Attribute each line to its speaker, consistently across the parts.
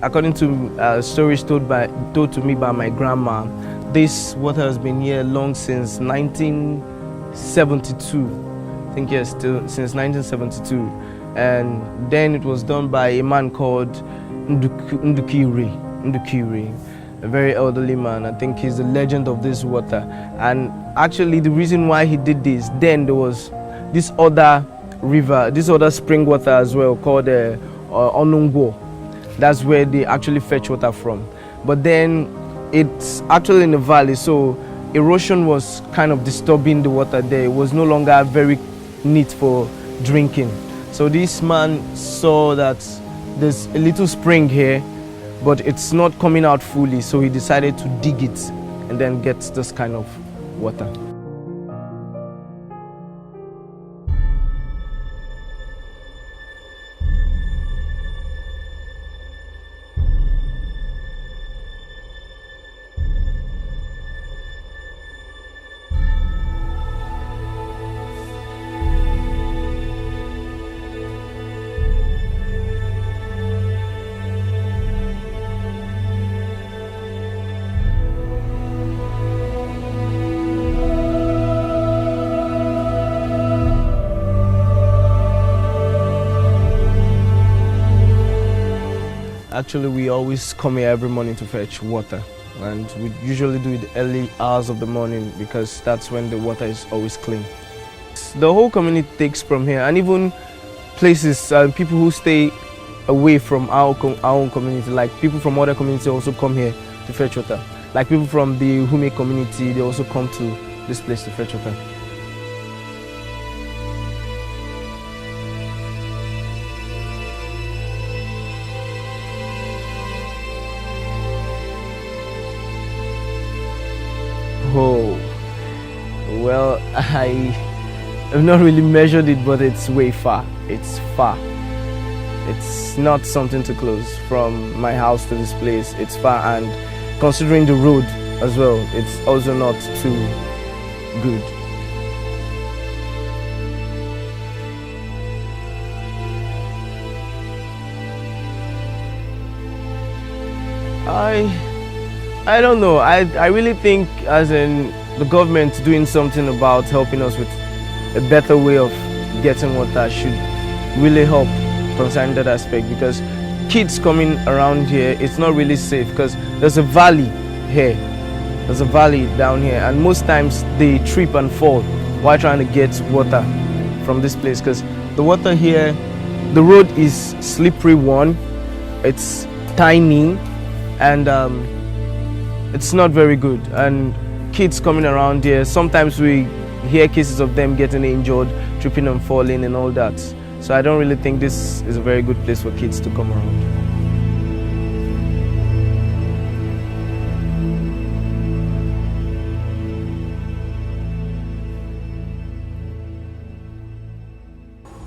Speaker 1: according to stories told to me by my grandma, this water has been here long since 1972. I think yes, still since 1972, and then it was done by a man called Ndukiri, a very elderly man. I think he's the legend of this water. And actually, the reason why he did this, then there was this other river, this other spring water as well called Onungbo. That's where they actually fetch water from. But then it's actually in the valley, so erosion was kind of disturbing the water there. It was no longer very neat for drinking. So this man saw that there's a little spring here, but it's not coming out fully, so he decided to dig it and then get this kind of water. Actually, we always come here every morning to fetch water, and we usually do it early hours of the morning because that's when the water is always clean. The whole community takes from here, and even places, people who stay away from our own community, like people from other communities also come here to fetch water. Like people from the Hume community, they also come to this place to fetch water. Oh, well, I have not really measured it, but it's way far. It's far. It's not something to close from my house to this place. It's far, and considering the road as well, it's also not too good. I don't know. I really think as in the government doing something about helping us with a better way of getting water should really help concerning that aspect, because kids coming around here, it's not really safe because there's a valley here. There's a valley down here, and most times they trip and fall while trying to get water from this place, because the water here, the road is slippery one, it's tiny, and it's not very good. And kids coming around here, sometimes we hear cases of them getting injured, tripping and falling and all that. So I don't really think this is a very good place for kids to come around.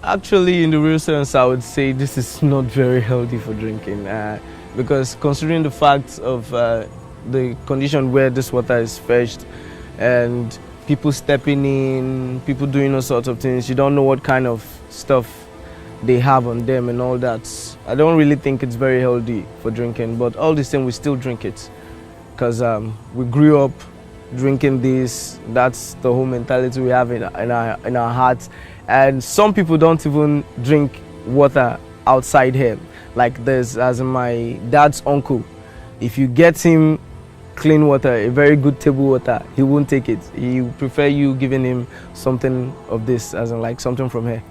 Speaker 1: Actually, in the real sense, I would say this is not very healthy for drinking, because considering the fact of the condition where this water is fetched and people stepping in, people doing all sorts of things, you don't know what kind of stuff they have on them and all that. I don't really think it's very healthy for drinking, but all the same we still drink it because we grew up drinking this. That's the whole mentality we have in our hearts. And some people don't even drink water outside here. Like there's, as my dad's uncle, if you get him clean water, a very good table water, he won't take it. He would prefer you giving him something of this, as in like something from here.